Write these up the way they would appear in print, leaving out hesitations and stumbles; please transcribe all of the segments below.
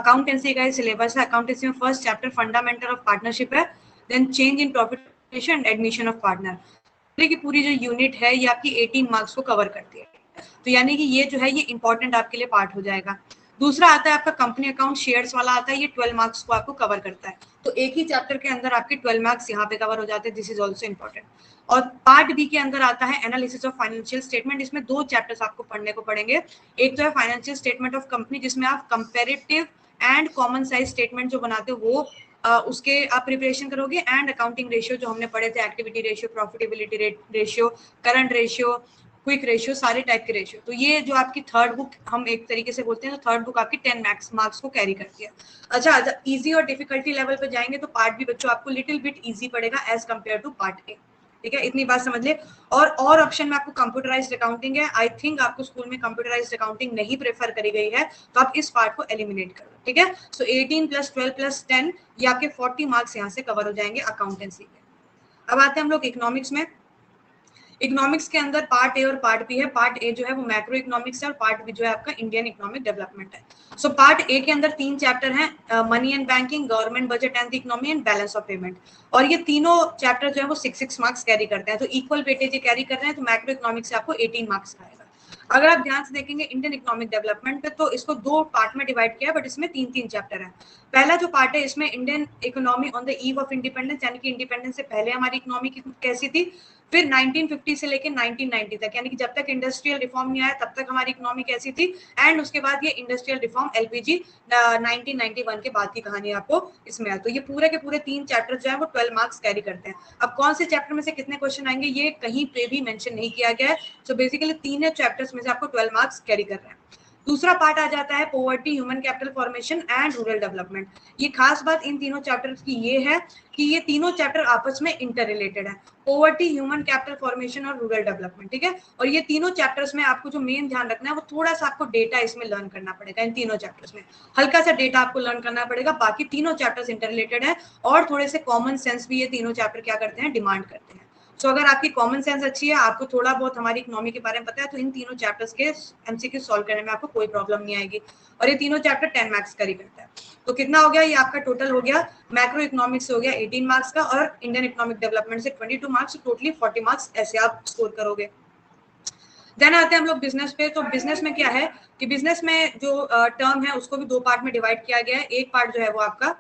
Accountancy का syllabus है। Accountancy में first chapter fundamental of partnership है, then change in profit and admission of partner. की पूरी जो यूनिट है ये आपकी 18 मार्क्स को कवर करती है, तो यानी कि ये जो है ये इंपॉर्टेंट आपके लिए पार्ट हो जाएगा। दूसरा आता है आपका कंपनी अकाउंट शेयर्स वाला आता है, ये 12 मार्क्स को आपको कवर करता है, तो एक ही चैप्टर के अंदर आपके 12 मार्क्स यहाँ पे कवर हो जाते हैं। This is also important. और पार्ट बी के अंदर आता है एनालिसिस ऑफ फाइनेंशियल स्टेटमेंट। इसमें 2 चैप्टर्स आपको पढ़ने को पड़ेंगे। एक तो है फाइनेंशियल स्टेटमेंट ऑफ कंपनी, जिसमें आप comparative and common size statement जो बनाते हो वो उसके आप प्रिपरेशन करोगे, एंड अकाउंटिंग रेशियो जो हमने पढ़े थे, activity ratio, profitability ratio, current ratio, quick ratio, सारे टाइप के रेशियो। तो ये जो आपकी थर्ड बुक हम एक तरीके से बोलते हैं, तो थर्ड बुक आपकी 10 मार्क्स को कैरी करती है। अच्छा, इजी और डिफिकल्टी लेवल पे जाएंगे तो पार्ट बी बच्चों आपको लिटिल बिट इजी पड़ेगा as compare to part A. ठीक है, इतनी बात समझ ले। और ऑप्शन में आपको कंप्यूटराइज्ड अकाउंटिंग है। आई थिंक आपको स्कूल में कंप्यूटराइज्ड अकाउंटिंग नहीं प्रेफर करी गई है, तो आप इस पार्ट को एलिमिनेट करो। ठीक है, सो 18 + 12 + 10 ये आपके 40 मार्क्स यहाँ से कवर हो जाएंगे अकाउंटेंसी के। अब आते हैं हम लोग इकोनॉमिक्स में। इकोनॉमिक्स के अंदर पार्ट ए और पार्ट बी है। पार्ट ए जो है वो मैक्रो इकोनॉमिक्स है और पार्ट बी जो है आपका इंडियन इकोनॉमिक डेवलपमेंट है। सो पार्ट ए के अंदर 3 चैप्टर हैं, money and banking, government budget and the economy, and balance of payment. और ये तीनों चैप्टर जो है वो 6 मार्क्स कैरी करते हैं, तो इक्वल वेटेज ये कैरी कर रहे हैं। तो मैक्रो इकोनॉमिक्स से आपको 18 मार्क्स आएगा। अगर आप ध्यान से देखेंगे इंडियन इकोनॉमिक डेवलपमेंट पे, तो इसको 2 पार्ट में डिवाइड किया है, बट इसमें 3 चैप्टर है। पहला जो पार्ट है इसमें Indian economy on the eve of independence, यानी कि इंडिपेंडेंस से पहले हमारी इकोनॉमी कैसी थी, फिर 1950 से लेकर 1990 तक, यानी कि जब तक इंडस्ट्रियल रिफॉर्म नहीं आया तब तक हमारी इकोनॉमी कैसी थी, एंड उसके बाद ये इंडस्ट्रियल रिफॉर्म एलपीजी 1991 के बाद की कहानी आपको इसमें है। तो ये पूरे के पूरे 3 चैप्टर जो है वो 12 मार्क्स कैरी करते हैं। अब कौन से चैप्टर में से कितने क्वेश्चन आएंगे ये कहीं पे भी मेंशन नहीं किया गया है। सो बेसिकली 3 चैप्टर्स में से आपको 12 मार्क्स कैरी कर रहे हैं। दूसरा पार्ट आ जाता है poverty, human capital formation and rural development. ये खास बात इन तीनों चैप्टर्स की ये है कि ये तीनों चैप्टर आपस में इंटर रिलेटेड है, पॉवर्टी, ह्यूमन कैपिटल फॉर्मेशन और रूरल डेवलपमेंट। ठीक है, और ये तीनों चैप्टर्स में आपको जो मेन ध्यान रखना है वो थोड़ा सा आपको डेटा इसमें लर्न करना पड़ेगा। इन तीनों चैप्टर्स में हल्का सा डेटा आपको लर्न करना पड़ेगा, बाकी तीनों चैप्टर्स इंटर रिलेटेड है, और थोड़े से कॉमन सेंस भी ये तीनों चैप्टर क्या करते हैं, डिमांड करते हैं। सो अगर आपकी कॉमन सेंस अच्छी है, आपको थोड़ा बहुत हमारी इकोनॉमी के बारे में पता है, तो इन तीनों चैप्टर्स के एमसीक्यू सॉल्व करने में आपको कोई प्रॉब्लम नहीं आएगी। और ये तीनों चैप्टर 10 मार्क्स कैरी करता है। तो कितना हो गया, ये आपका टोटल हो गया, मैक्रो इकोनॉमिक्स से हो गया 18 मार्क्स का, और इंडियन इकोनॉमिक डेवलपमेंट से 22 मार्क्स, टोटली 40 मार्क्स ऐसे आप स्कोर करोगे। देन आते हैं हम लोग बिजनेस पे। तो बिजनेस में क्या है कि बिजनेस में जो टर्म है उसको भी 2 पार्ट में डिवाइड किया गया है। एक पार्ट जो है वो आपका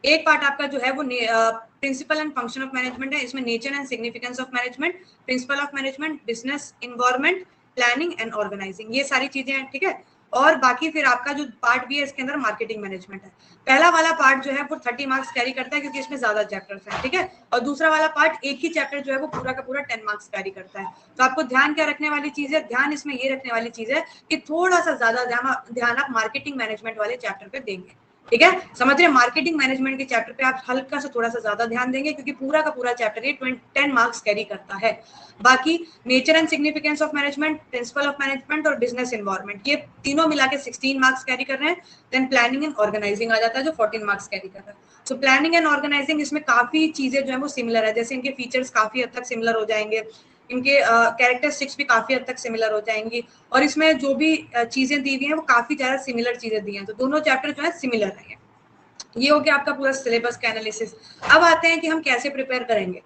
एक पार्ट आपका जो है वो principle and function of management है। इसमें nature and significance of management, principle of management, business environment, planning and organising, ये सारी चीजें हैं। ठीक है, और बाकी फिर आपका जो पार्ट बी है इसके अंदर मार्केटिंग मैनेजमेंट है। पहला वाला पार्ट जो है वो 30 मार्क्स कैरी करता है क्योंकि इसमें ज्यादा चैप्टर्स हैं। ठीक है, और दूसरा वाला पार्ट एक ही चैप्टर जो है वो पूरा का पूरा 10 मार्क्स कैरी करता है। तो आपको ध्यान क्या रखने वाली चीज है, ध्यान इसमें ये रखने वाली चीज है कि थोड़ा सा ज्यादा ध्यान आप मार्केटिंग मैनेजमेंट वाले चैप्टर पे देंगे। ठीक है, समझ रहे हैं, मार्केटिंग मैनेजमेंट के चैप्टर पे आप हल्का सा थोड़ा सा ज्यादा ध्यान देंगे क्योंकि पूरा का पूरा चैप्टर ये 10 मार्क्स कैरी करता है। बाकी nature and significance of management, principle of management और बिजनेस एनवायरनमेंट, ये तीनों मिला के 16 मार्क्स कैरी कर रहे हैं। देन प्लानिंग एंड ऑर्गेनाइजिंग आ जाता है जो 14 मार्क्स कैरी कर रहा है। सो प्लानिंग एंड ऑर्गेनाइजिंग इसमें काफी चीजें जो है वो सिमिलर है, जैसे इनके फीचर्स काफी हद तक सिमिलर हो जाएंगे, इनके कैरेक्टरिस्टिक्स भी काफी हद तक सिमिलर हो जाएंगी, और इसमें जो भी चीजें दी गई हैं वो काफी ज्यादा सिमिलर चीजें दी हैं। तो दोनों चैप्टर जो है सिमिलर रहेंगे। ये हो गया आपका पूरा सिलेबस का एनालिसिस। अब आते हैं कि हम कैसे प्रिपेयर करेंगे।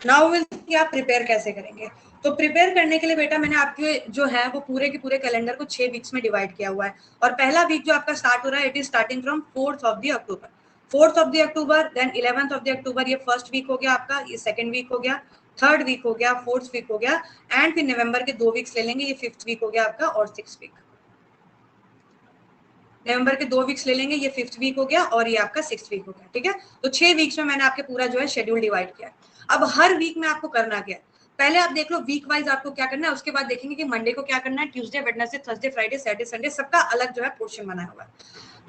नाउ विल कि आप प्रिपेयर कैसे करेंगे। तो प्रिपेयर करने के लिए बेटा मैंने आपके जो है वो पूरे के पूरे कैलेंडर को 6 वीक्स में डिवाइड किया हुआ है, और पहला वीक जो आपका स्टार्ट हो रहा है it is starting from 4th of October, 4th of October, then 11th of October, ये फर्स्ट वीक हो गया आपका, ये सेकंड वीक हो गया, थर्ड वीक हो गया, फोर्थ वीक हो गया, एंड फिर नवंबर के 2 वीक्स ले लेंगे, ये फिफ्थ वीक हो गया आपका, और 6th वीक, नवंबर के 2 वीक्स ले लेंगे, ये 5th वीक हो गया, और ये आपका 6th वीक हो गया। ठीक है, तो 6 वीक्स में मैंने आपके पूरा जो है शेड्यूल डिवाइड किया है। अब हर वीक में आपको करना क्या है, पहले आप देख लो वीक वाइज आपको क्या करना है, उसके बाद देखेंगे कि मंडे को क्या करना है, Tuesday, Wednesday, Thursday, Friday, Saturday, Sunday सबका अलग जो है पोर्शन बना हुआ है।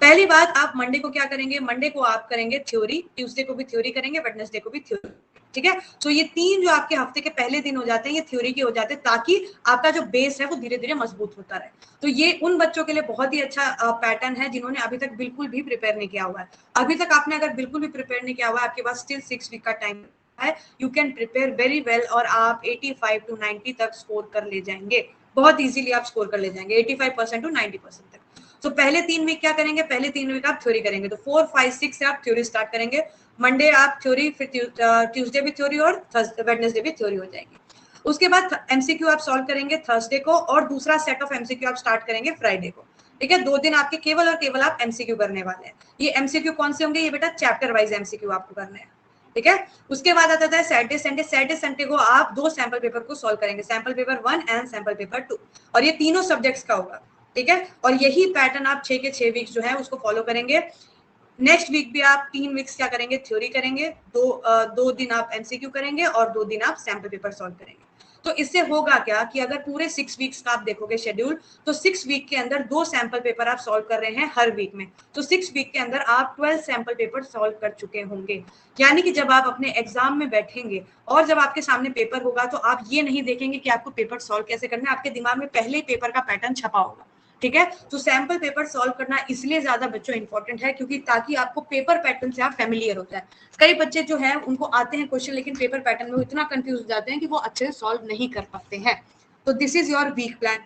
पहली बात, आप मंडे को क्या करेंगे, मंडे को आप करेंगे थ्योरी, ट्यूसडे को भी थ्योरी करेंगे, वेडनेसडे को भी थ्योरी। ठीक है, तो ये 3 जो आपके हफ्ते के पहले दिन हो जाते हैं ये थ्योरी के हो जाते हैं, ताकि आपका जो बेस है वो धीरे धीरे मजबूत होता रहे। तो ये उन बच्चों के लिए बहुत ही अच्छा पैटर्न है जिन्होंने अभी तक बिल्कुल भी प्रिपेयर नहीं किया हुआ है। अभी तक आपने अगर बिल्कुल भी प्रिपेयर नहीं किया हुआ है, आपके पास स्टिल 6 वीक का टाइम है, you can prepare very well, और आप 85 to 90 तक स्कोर कर ले जाएंगे। बहुत इजीली आप स्कोर कर ले जाएंगे 85% टू 90% तक। तो पहले 3 वीक क्या करेंगे, पहले 3 वीक आप थ्योरी करेंगे, तो 4, 5, 6 से आप थ्योरी स्टार्ट करेंगे। मंडे आप थ्योरी, फिर ट्यूसडे भी थ्योरी और वेडनेसडे भी थ्योरी हो जाएगी। उसके बाद एमसीक्यू आप सॉल्व करेंगे थर्सडे को, और दूसरा सेट ऑफ एमसीक्यू आप स्टार्ट करेंगे फ्राइडे को। ठीक है, 2 दिन आपके केवल और केवल आप एमसीक्यू करने वाले हैं। ये एमसीक्यू कौन से होंगे, ये बेटा चैप्टर वाइज एमसीक्यू आपको करने हैं। ठीक है, उसके बाद आता है सैटरडे संडे। सैटरडे संडे को आप 2 सैंपल पेपर को सॉल्व करेंगे, sample paper 1 and sample paper 2, और ये तीनों सब्जेक्ट्स का होगा। ठीक है, और यही पैटर्न आप 6 के 6 वीक्स जो है उसको फॉलो करेंगे। नेक्स्ट वीक भी आप 3 वीक्स क्या करेंगे, थ्योरी करेंगे, 2 दिन आप एमसीक्यू करेंगे और 2 दिन आप सैंपल पेपर सॉल्व करेंगे। तो इससे होगा क्या कि अगर पूरे 6 वीक्स का आप देखोगे शेड्यूल, तो 6 वीक के अंदर 2 सैंपल पेपर आप सॉल्व कर रहे हैं हर वीक में, तो 6 वीक के अंदर आप 12 सैंपल पेपर सॉल्व कर चुके होंगे। यानी कि जब आप अपने एग्जाम में बैठेंगे और जब आपके सामने पेपर होगा, तो आप ये नहीं देखेंगे कि आपको पेपर सॉल्व कैसे करना है, आपके दिमाग में पहले ही पेपर का पैटर्न छपा होगा। ठीक है, तो सैंपल पेपर सॉल्व करना इसलिए ज्यादा बच्चों इंपॉर्टेंट है, क्योंकि ताकि आपको पेपर पैटर्न से आप फेमिलियर हो जाए। कई बच्चे जो है उनको आते हैं क्वेश्चन, लेकिन पेपर पैटर्न में वो इतना कंफ्यूज हो जाते हैं कि वो अच्छे से सॉल्व नहीं कर पाते हैं। तो this is your week plan.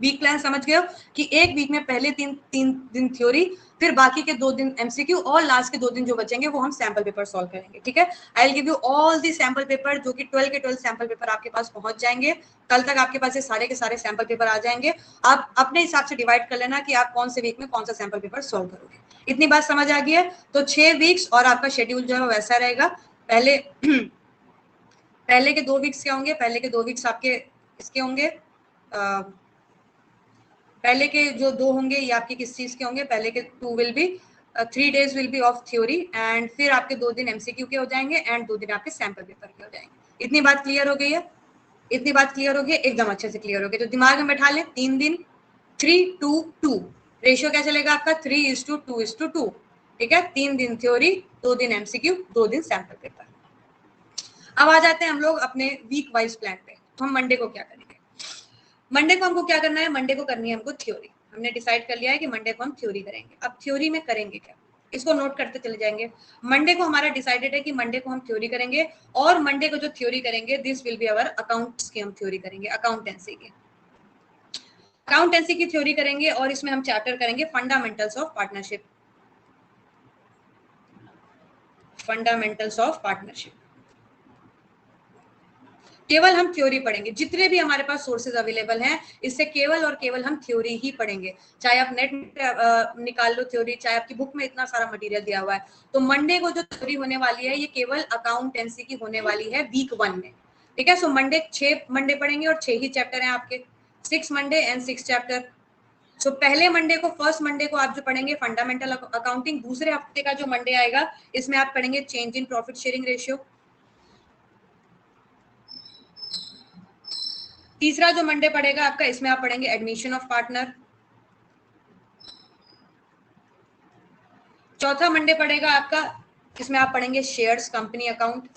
Week plan समझ गए हो कि एक वीक में पहले तीन दिन थ्योरी, फिर बाकी के 2 दिन एमसीक्यू, और लास्ट के 2 दिन जो बचेंगे वो हम सैंपल पेपर सॉल्व करेंगे। ठीक है, I will give you all the sample paper, जो कि 12 के 12 सैंपल पेपर आपके पास पहुंच जाएंगे। कल तक आपके पास ये सारे के सारे सैंपल पेपर आ जाएंगे। आप अपने हिसाब से डिवाइड कर लेना कि आप कौन से वीक में कौन सा सैंपल पेपर सॉल्व करोगे। इतनी बात समझ आ गई है? तो 6 वीक्स और आपका शेड्यूल जो है वैसा रहेगा। पहले पहले के 2 वीक्स क्या होंगे, पहले के 2 वीक्स आपके इसके होंगे, पहले के जो 2 होंगे ये आपके किस चीज के होंगे, पहले के 2 will be 3 days will be of theory, and फिर आपके 2 दिन एमसीक्यू के हो जाएंगे, एंड 2 दिन आपके सैंपल पेपर के हो जाएंगे। इतनी बात क्लियर हो गई है? इतनी बात क्लियर हो गई, एकदम अच्छे से क्लियर हो गई। तो दिमाग में बैठा ले, 3 दिन 3-2-2 रेशियो क्या चलेगा आपका, 3:2:2। ठीक है, 3 दिन थ्योरी, 2 दिन एमसीक्यू, 2 दिन सैंपल पेपर। अब आ जाते हैं हम लोग अपने वीक वाइज प्लान पे। तो हम मंडे को क्या करेंगे, मंडे को हमको क्या करना है, मंडे को करनी है हमको थ्योरी। हमने डिसाइड कर लिया है कि मंडे को हम थ्योरी करेंगे। अब थ्योरी में करेंगे क्या, इसको नोट करते चले जाएंगे। मंडे को हमारा डिसाइडेड है कि मंडे को हम थ्योरी करेंगे, और मंडे को जो थ्योरी करेंगे this will be our accounts की हम थ्योरी करेंगे, अकाउंटेंसी की। अकाउंटेंसी की थ्योरी करेंगे, और इसमें हम चैप्टर करेंगे fundamentals of partnership. Fundamentals of partnership केवल हम थ्योरी पढ़ेंगे। जितने भी हमारे पास सोर्सेज अवेलेबल हैं, इससे केवल और केवल हम थ्योरी ही पढ़ेंगे। चाहे आप नेट निकाल लो थ्योरी, चाहे आपकी बुक में इतना सारा मटेरियल दिया हुआ है। तो मंडे को जो थ्योरी होने वाली है, ये केवल अकाउंटेंसी की होने वाली है वीक 1 में। ठीक है, सो मंडे 6 मंडे पढ़ेंगे, और 6 ही चैप्टर हैं आपके, 6 मंडे एंड 6 चैप्टर। सो पहले मंडे को, फर्स्ट मंडे को आप जो पढ़ेंगे फंडामेंटल अकाउंटिंग। दूसरे हफ्ते का जो मंडे आएगा, इसमें आप पढ़ेंगे change in profit sharing ratio. तीसरा जो मंडे पड़ेगा आपका, इसमें आप पढ़ेंगे एडमिशन ऑफ पार्टनर। चौथा मंडे पड़ेगा आपका, इसमें आप पढ़ेंगे शेयर्स कंपनी अकाउंट।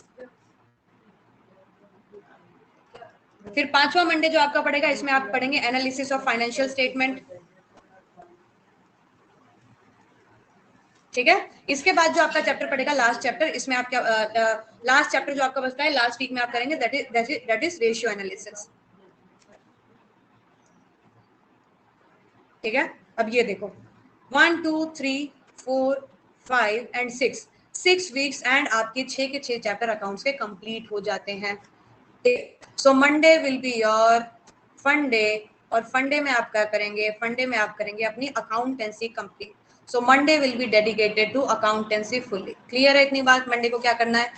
फिर 5वां मंडे जो आपका पड़ेगा, इसमें आप पढ़ेंगे एनालिसिस ऑफ फाइनेंशियल स्टेटमेंट। ठीक है, इसके बाद जो आपका चैप्टर पड़ेगा, लास्ट चैप्टर, इसमें आप क्या, लास्ट चैप्टर जो आपका बचता है लास्ट वीक में आप करेंगे, दैट इज रेशियो एनालिसिस। ठीक है, अब ये देखो 1 2 3 4 5 एंड 6 वीक्स, एंड आपके 6 के 6 चैप्टर अकाउंट्स के कंप्लीट हो जाते हैं। So Monday will be your fun day, और फंडे में आप क्या करेंगे, फंडे में आप करेंगे अपनी accountancy complete. So Monday will be dedicated to accountancy fully. Clear है इतनी बात, मंडे को क्या करना है?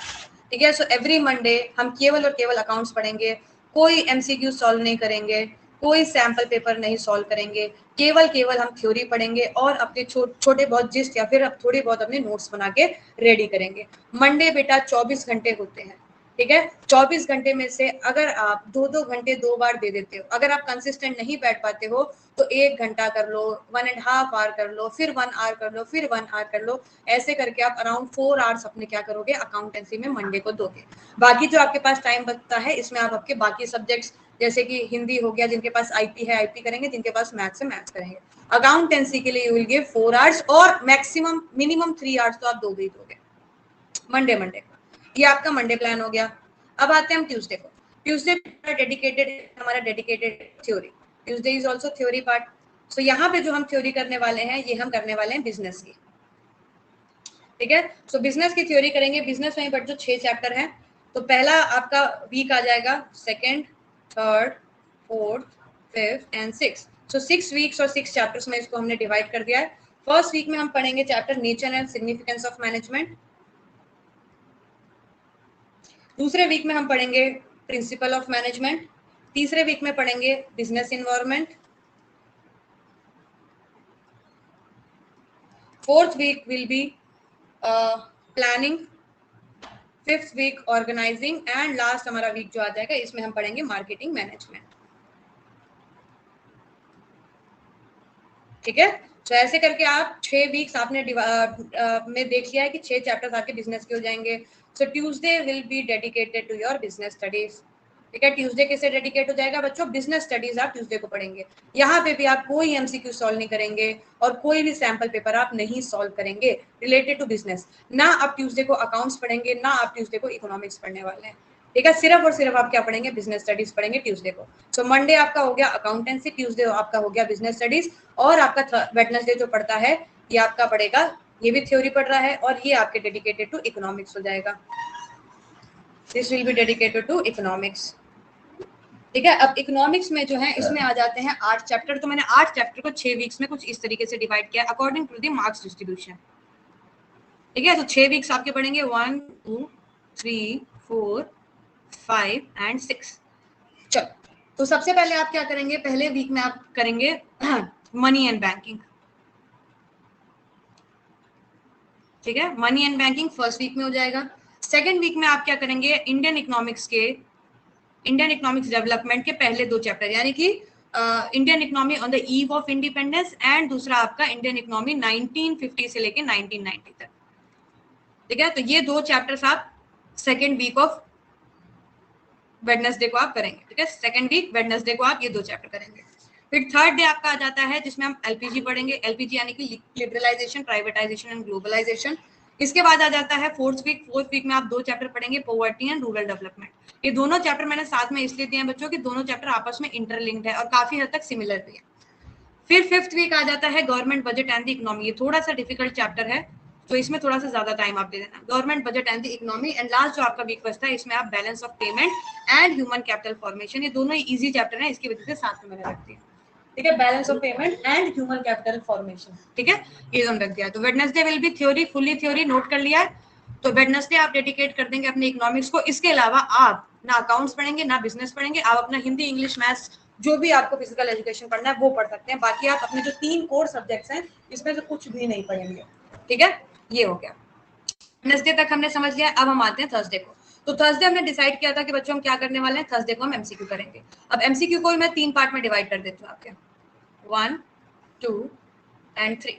ठीक है, सो एवरी मंडे हम केवल और केवल अकाउंट्स पढ़ेंगे, कोई एमसीक्यू सॉल्व नहीं करेंगे, कोई सैंपल पेपर नहीं सॉल्व करेंगे, केवल केवल हम थ्योरी पढ़ेंगे, और अपने छोटे बहुत जिस्ट या फिर अब थोड़ी बहुत अपने नोट्स बना के रेडी करेंगे। मंडे बेटा 24 घंटे होते हैं। ठीक है, 24 घंटे में से अगर आप 2-2 घंटे 2 बार दे देते हो, अगर आप कंसिस्टेंट नहीं बैठ पाते हो, तो 1 घंटा कर लो, 1.5 आवर कर लो, फिर 1 आवर कर लो, फिर 1 आवर कर लो। ऐसे करके आप अराउंड 4 आवर्स अपने क्या करोगे, अकाउंटेंसी में मंडे को दोगे। बाकी जो आपके पास टाइम बचता है, इसमें आप आपके बाकी सब्जेक्ट्स, जैसे कि हिंदी हो गया, जिनके पास आईपी है आईपी करेंगे, जिनके पास मैथ्स है मैथ्स करेंगे। अकाउंटेंसी के लिए यू विल गिव 4 आवर्स, और मैक्सिमम मिनिमम 3 आवर्स तो आप दोगे ही दोगे मंडे का। ये आपका मंडे प्लान हो गया। अब आते हैं हम ट्यूसडे को। ट्यूसडे डेडिकेटेड, हमारा dedicated theory. Tuesday is also theory part. So यहाँ पे जो हम थ्योरी करने वाले हैं ये हम करने वाले हैं बिजनेस की, ठीक है। सो बिजनेस की थ्योरी करेंगे। बिजनेस में बट जो 6 चैप्टर हैं, तो पहला आपका वीक आ जाएगा second, third, fourth, fifth and six. So 6 weeks और 6 चैप्टर्स में इसको हमने डिवाइड कर दिया है। फर्स्ट वीक में हम पढ़ेंगे chapter nature and significance of management. दूसरे वीक में हम पढ़ेंगे प्रिंसिपल ऑफ मैनेजमेंट। तीसरे वीक में पढ़ेंगे business environment. Fourth week will be planning. Fifth week organising and last हमारा वीक जो आ जाएगा इसमें हम पढ़ेंगे मार्केटिंग मैनेजमेंट, ठीक है। तो ऐसे करके आप 6 वीक्स आपने में देख लिया है कि 6 चैप्टर्स आपके बिजनेस के हो जाएंगे। So Tuesday will be dedicated to your business studies, ठीक है। ट्यूसडे कैसे डेडिकेट हो जाएगा बच्चों, बिजनेस स्टडीज आप ट्यूसडे को पढ़ेंगे। यहाँ पे भी आप कोई एमसीक्यू सॉल्व नहीं करेंगे और कोई भी सैंपल पेपर आप नहीं सॉल्व करेंगे रिलेटेड टू बिजनेस। ना आप ट्यूसडे को अकाउंट्स पढ़ेंगे, ना आप ट्यूसडे को इकोनॉमिक्स पढ़ने वाले हैं, ठीक है। सिर्फ और सिर्फ आप क्या पढ़ेंगे, बिजनेस स्टडीज पढ़ेंगे ट्यूसडे को। सो मंडे आपका हो गया अकाउंटेंसी, ट्यूसडे आपका हो गया बिजनेस स्टडीज, और आपका वेडनेसडे जो पढ़ता है ये आपका पढ़ेगा, ये भी थ्योरी पढ़ रहा है और ये आपके डेडिकेटेड टू इकोनॉमिक्स हो जाएगा। This will be dedicated to economics, ठीक है। अब इकोनॉमिक्स में जो है इसमें आ जाते हैं 8 चैप्टर। तो मैंने 8 चैप्टर को 6 वीक्स में कुछ इस तरीके से डिवाइड किया according to the marks distribution, ठीक है। तो 6 वीक्स आपके पढ़ेंगे 1 2 3 4 5 एंड 6। चलो, तो सबसे पहले आप क्या करेंगे, पहले वीक में आप करेंगे मनी एंड बैंकिंग, ठीक है। Money and banking first week में हो जाएगा। सेकेंड वीक में आप क्या करेंगे, इंडियन इकोनॉमिक्स डेवलपमेंट के पहले 2 चैप्टर, यानी कि Indian economy on the eve of independence and दूसरा आपका इंडियन इकोनॉमी 1950 से लेके 1990 तक, ठीक है। तो ये 2 चैप्टर्स आप सेकेंड वीक ऑफ वेडनेसडे को आप करेंगे, ठीक है। सेकेंड वीक वेडनेसडे को आप ये 2 चैप्टर करेंगे। फिर थर्ड डे आपका आ जाता है जिसमें हम एलपीजी पढ़ेंगे, एलपीजी यानी कि लिबरलाइजेशन, प्राइवेटाइजेशन एंड ग्लोबलाइजेशन। इसके बाद आ जाता है फोर्थ वीक में आप 2 चैप्टर पढ़ेंगे, पॉवर्टी एंड रूरल डेवलपमेंट। ये दोनों चैप्टर मैंने साथ में इसलिए दिए हैं बच्चों कि दोनों चैप्टर आपस में इंटरलिंक्ड है और काफी हद तक सिमिलर भी है। फिर फिफ्थ वीक आ जाता है government budget and the economy. ये थोड़ा सा डिफिकल्ट चैप्टर है तो इसमें थोड़ा सा ज्यादा टाइम आप दे देना, government budget and the economy. And last जो आपका वीक बचता है इसमें आप balance of payment and human capital formation, ये दोनों ही इजी चैप्टर है, इसकी वजह से साथ में मैंने रख दिया, ठीक है। Balance of payment and human capital formation, ठीक है, ये हम रख दिया। तो Wednesday will be theory, fully theory note कर लिया है। तो वेडनेसडे आप डेडिकेट कर देंगे अपने इकोनॉमिक्स को। इसके अलावा आप ना अकाउंट्स पढ़ेंगे ना बिजनेस पढ़ेंगे, आप अपना हिंदी, इंग्लिश, मैथ्स जो भी आपको फिजिकल एजुकेशन पढ़ना है वो पढ़ सकते हैं। बाकी आप अपने जो 3 कोर सब्जेक्ट्स हैं इसमें से कुछ भी नहीं पढ़ेंगे, ठीक है। ये हो गया, वेडनेसडे तक हमने समझ लिया। अब हम आते हैं थर्सडे को। तो थर्सडे हमने डिसाइड किया था कि बच्चों हम क्या करने वाले हैं, थर्सडे को हम एमसीक्यू करेंगे। अब एमसीक्यू को मैं 3 पार्ट में डिवाइड कर देती हूँ आपके, 1 2 एंड 3,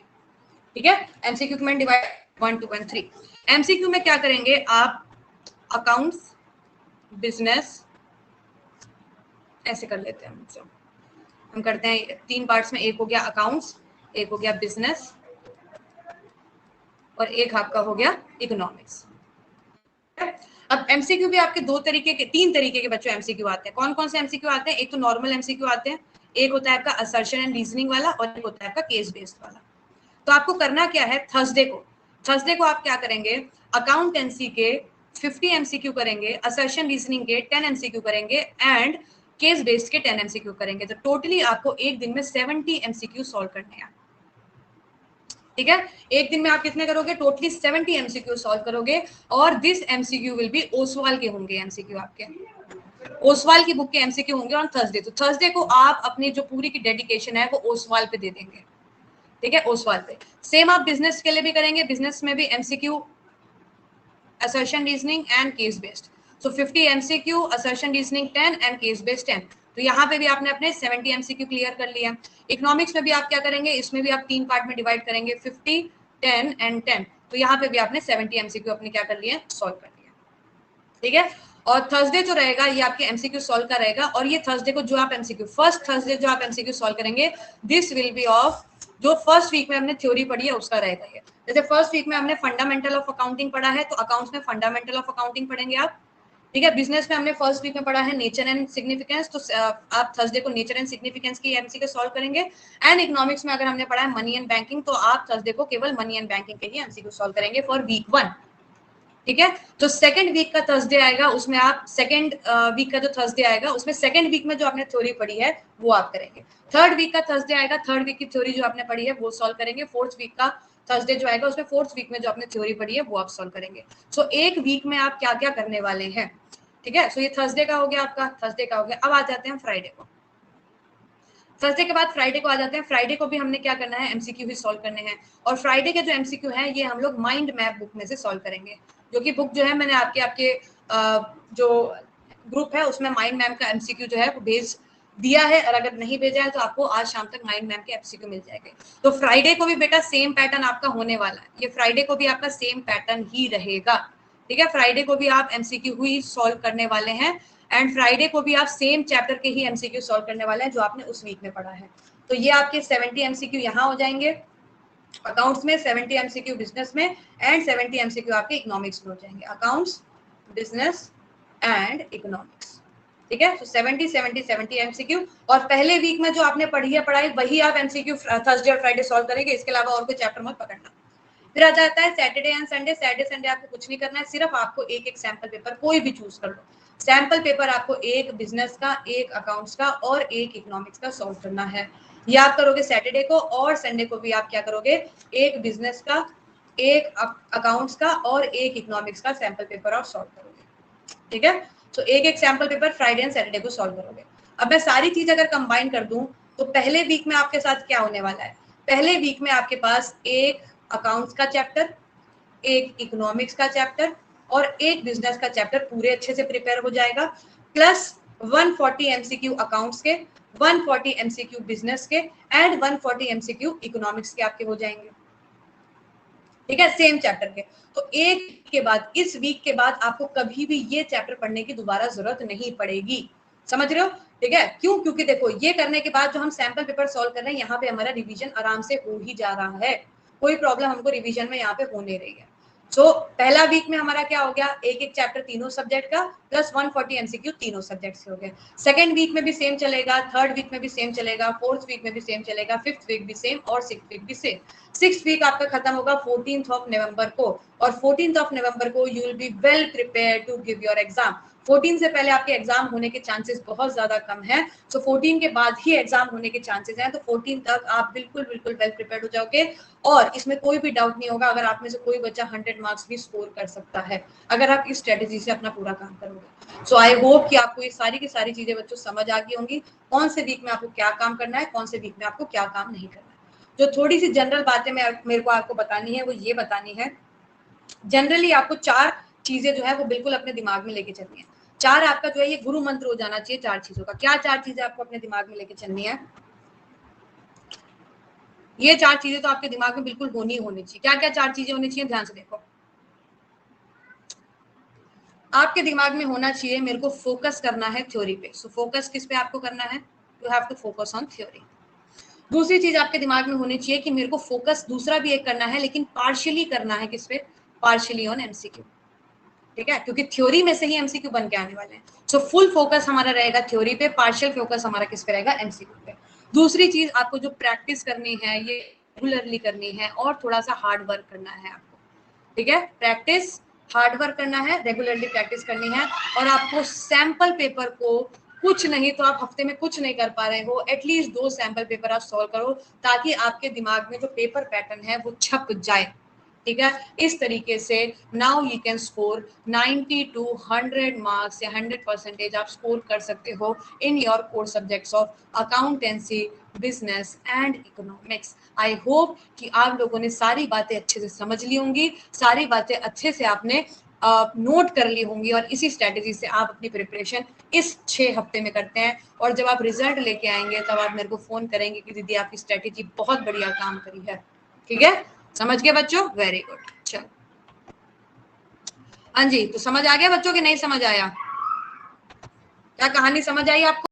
ठीक है। एमसीक्यू में डिवाइड 1 2 एंड 3। एमसीक्यू में क्या करेंगे आप, अकाउंट्स, बिजनेस, ऐसे कर लेते हैं हम करते हैं 3 पार्ट्स में। एक हो गया अकाउंट्स, एक हो गया बिजनेस और एक आपका हो गया इकोनॉमिक्स। अब एमसीक्यू भी आपके 3 तरीके के बच्चों एमसीक्यू आते हैं। कौन कौन से एमसीक्यू आते हैं, एक तो नॉर्मल एमसीक्यू आते हैं, एक होता है आपका असर्शन एंड रीजनिंग वाला और एक होता है आपका केस बेस्ड वाला। तो आपको करना क्या है, थर्सडे को आप क्या करेंगे, अकाउंटेंसी के 50 एमसीक्यू करेंगे, असर्शन रीजनिंग के 10 एमसीक्यू करेंगे एंड केस बेस्ड के 10 एमसीक्यू करेंगे। तो टोटली आपको एक दिन में 70 एमसीक्यू सॉल्व करने हैं, ठीक है। एक दिन में आप कितने करोगे, टोटली 70 एमसीक्यू सॉल्व करोगे। और this MCQ will be Oswal के होंगे एमसीक्यू, आपके ओसवाल की बुक के एमसीक्यू होंगे ऑन थर्सडे। तो थर्सडे को आप अपनी जो पूरी की डेडिकेशन है वो ओसवाल पे दे देंगे, ठीक है, ओसवाल पे। सेम आप बिजनेस के लिए भी करेंगे, बिजनेस में भी MCQ, assertion reasoning and case based. So 50 MCQ, assertion reasoning 10 and case based 10। तो यहाँ पे भी आपने अपने 70 एमसीक्यू क्लियर कर लिया। इकोनॉमिक्स में भी आप क्या करेंगे, इसमें भी आप 3 पार्ट में डिवाइड करेंगे, 50 10 एंड 10। तो यहाँ पे भी आपने 70 एमसीक्यू अपने क्या कर लिए, सॉल्व कर लिया, ठीक है। और थर्सडे जो रहेगा ये आपके एमसीक्यू सॉल्व का रहेगा। और ये थर्सडे को जो आप एमसीक्यू, फर्स्ट थर्सडे जो आप एमसीक्यू सॉल्व करेंगे, दिस विल बी ऑफ जो फर्स्ट वीक में हमने थ्योरी पढ़ी है उसका रहेगा ये। जैसे फर्स्ट वीक में हमने फंडामेंटल ऑफ अकाउंटिंग पढ़ा है, तो अकाउंट्स में फंडामेंटल ऑफ अकाउंटिंग पढ़ेंगे आप, ठीक है। बिजनेस में हमने फर्स्ट वीक में पढ़ा है नेचर एंड सिग्निफिकेंस, तो आप थर्सडे को नेचर एंड सिग्निफिकेंस की एमसीक्यू सॉल्व करेंगे। एंड इकोनॉमिक्स में अगर हमने पढ़ा है मनी एंड बैंकिंग, तो आप थर्सडे को केवल मनी एंड बैंकिंग के ही एमसीक्यू सॉल्व करेंगे फॉर वीक 1। ठीक है। तो सेकंड वीक का थर्सडे आएगा, उसमें आप सेकंड वीक का जो थर्सडे आएगा उसमें सेकंड वीक में जो आपने थ्योरी पढ़ी है वो आप करेंगे। थर्ड वीक का थर्सडे आएगा, थर्ड वीक की थ्योरी जो आपने पढ़ी है वो सॉल्व करेंगे। फोर्थ वीक का थर्सडे जो आएगा उसमें फोर्थ वीक में जो आपने थ्योरी पढ़ी है वो आप सॉल्व करेंगे। सो एक वीक में आप क्या क्या करने वाले हैं। ठीक है। सो ये थर्सडे का हो गया, आपका थर्सडे का हो गया। अब आ जाते हैं फ्राइडे को। थर्सडे के बाद फ्राइडे को आ जाते हैं। फ्राइडे को भी हमने क्या करना है, एमसीक्यू ही सॉल्व करने हैं। और फ्राइडे के जो एमसीक्यू हैं ये हम लोग माइंड मैप बुक में से सॉल्व करेंगे, जो कि बुक जो है मैंने आपके जो ग्रुप है उसमें माइंड मैप का एमसीक्यू जो है वो भेज दिया है, और अगर नहीं भेजा है तो आपको आज शाम तक माइंड मैप के एमसीक्यू मिल जाएंगे। तो फ्राइडे को भी बेटा सेम पैटर्न आपका होने वाला है, ये फ्राइडे को भी आपका सेम पैटर्न ही रहेगा। ठीक है। फ्राइडे को भी आप एमसीक्यू ही सॉल्व करने वाले हैं, एंड फ्राइडे को भी आप सेम चैप्टर के ही एमसीक्यू सॉल्व करने वाले हैं जो आपने उस वीक में पढ़ा है। तो ये आपके 70 एमसीक्यू यहाँ हो जाएंगे अकाउंट्स में, 70 एमसीक्यू बिजनेस में, एंड 70 एमसीक्यू आपके इकोनॉमिक्स में हो जाएंगे, अकाउंट्स, बिजनेस एंड इकोनॉमिक्स। ठीक है। तो 70 70 70 एमसीक्यू, और पहले वीक में जो आपने पढ़ी है पढ़ाई वही आप एमसीक्यू थर्सडे और फ्राइडे सॉल्व करेंगे, इसके अलावा और कोई चैप्टर मत पकड़ना। फिर आ जाता है Saturday and Sunday. Saturday Sunday आपको कुछ नहीं करना है, सिर्फ आपको एक एक सैंपल पेपर कोई भी चूज कर लो। सैंपल पेपर आपको एक बिजनेस का, एक अकाउंट्स का और एक इकोनॉमिक्स का सॉल्व करना है। ये आप करोगे सैटरडे को, और संडे को भी आप क्या करोगे, एक बिजनेस का, एक अकाउंट्स का और एक इकोनॉमिक्स का सैंपल पेपर आप सॉल्व करोगे। ठीक है। तो एक एक sample paper Friday and Saturday को सॉल्व करोगे। अब मैं सारी चीज अगर कंबाइन कर दूं तो पहले वीक में आपके साथ क्या होने वाला है, पहले वीक में आपके पास एक अकाउंट्स का चैप्टर, एक इकोनॉमिक्स का चैप्टर और एक बिजनेस का चैप्टर पूरे अच्छे से प्रिपेयर हो जाएगा, प्लस 140 एमसीक्यू अकाउंट्स के, 140 एमसीक्यू बिजनेस के एंड 140 एमसीक्यू इकोनॉमिक्स के आपके हो जाएंगे। ठीक है, सेम चैप्टर के। तो एक के बाद, इस वीक के बाद आपको कभी भी ये चैप्टर पढ़ने की दोबारा जरूरत नहीं पड़ेगी। समझ रहे हो? ठीक है। क्यों? क्योंकि देखो ये करने के बाद जो हम सैंपल पेपर सॉल्व कर रहे हैं यहाँ पे हमारा रिवीजन आराम से हो ही जा रहा है, कोई प्रॉब्लम हमको रिवीजन में यहाँ पे होने रही है। सो पहला वीक में हमारा क्या हो गया, एक एक चैप्टर तीनों सब्जेक्ट का प्लस 140 एमसीक्यू तीनों सब्जेक्ट से हो गया। सेकंड वीक में भी सेम चलेगा, थर्ड वीक में भी सेम चलेगा, फोर्थ वीक में भी सेम चलेगा, फिफ्थ वीक भी सेम और सिक्स्थ वीक भी सेम। सिक्स्थ वीक आपका खत्म होगा 14th ऑफ नवंबर को, और 14th ऑफ नवंबर को you will be well prepared to give your exam. 14 से पहले आपके एग्जाम होने के चांसेस बहुत ज्यादा कम है, सो 14 के बाद ही एग्जाम होने के चांसेस हैं। तो 14 तक आप बिल्कुल बिल्कुल वेल प्रिपेयर्ड हो जाओगे, और इसमें कोई भी डाउट नहीं होगा, अगर आप में से कोई बच्चा 100 मार्क्स भी स्कोर कर सकता है अगर आप इस स्ट्रेटेजी से अपना पूरा काम करोगे। सो आई होप कि आपको ये सारी की सारी चीजें बच्चों समझ आ गई होंगी, कौन से वीक में आपको क्या काम करना है, कौन से वीक में आपको क्या काम नहीं करना है। जो थोड़ी सी जनरल बातें मेरे को आपको बतानी है वो ये बतानी है, जनरली आपको 4 चीजें जो है वो बिल्कुल अपने दिमाग में लेके चलनी है। 4 आपका जो है ये गुरु मंत्र हो जाना चाहिए 4 चीजों का। क्या 4 चीजें आपको अपने दिमाग में लेके चलनी है? ये 4 चीजें तो आपके दिमाग में बिल्कुल होनी चाहिए। क्या क्या 4 चीजें होनी चाहिए, ध्यान से देखो। आपके दिमाग में होना चाहिए, मेरे को फोकस करना है थ्योरी पे। सो फोकस किस पे आपको करना है? You have to focus on theory. दूसरी चीज आपके दिमाग में होनी चाहिए कि मेरे को फोकस दूसरा भी एक करना है, लेकिन पार्शियली करना है। किस पे? Partially on MCQ. ठीक है, क्योंकि थ्योरी में से ही एमसीक्यू बन के आने वाले हैं। सो फुल फोकस हमारा रहेगा थ्योरी पे, पार्शियल फोकस हमारा किस पे रहेगा? एमसीक्यू पे। दूसरी चीज आपको जो प्रैक्टिस करनी है ये रेगुलरली करनी है, और थोड़ा सा हार्ड वर्क करना है आपको। ठीक है, प्रैक्टिस, हार्ड वर्क करना है, रेगुलरली प्रैक्टिस करनी है, और आपको सैंपल पेपर को कुछ नहीं तो आप हफ्ते में कुछ नहीं कर पा रहे हो, एटलीस्ट 2 सैंपल पेपर आप सॉल्व करो, ताकि आपके दिमाग में जो पेपर पैटर्न है वो छप जाए। ठीक है, इस तरीके से now you can score 90 to 100 marks या 100% आप स्कोर कर सकते हो in your core subjects of accountancy, business and economics. I hope कि आप लोगों ने सारी बातें अच्छे से समझ ली होंगी, सारी बातें अच्छे से आपने नोट कर ली होंगी, और इसी स्ट्रेटेजी से आप अपनी प्रिपरेशन इस 6 हफ्ते में करते हैं, और जब आप रिजल्ट लेके आएंगे तब आप मेरे को फोन करेंगे कि दीदी आपकी स्ट्रेटेजी बहुत बढ़िया काम करी है। ठीक है, समझ गए बच्चों? Very good. चलो हाँ जी, तो समझ आ गया बच्चों कि नहीं समझ आया? क्या कहानी समझ आई आपको?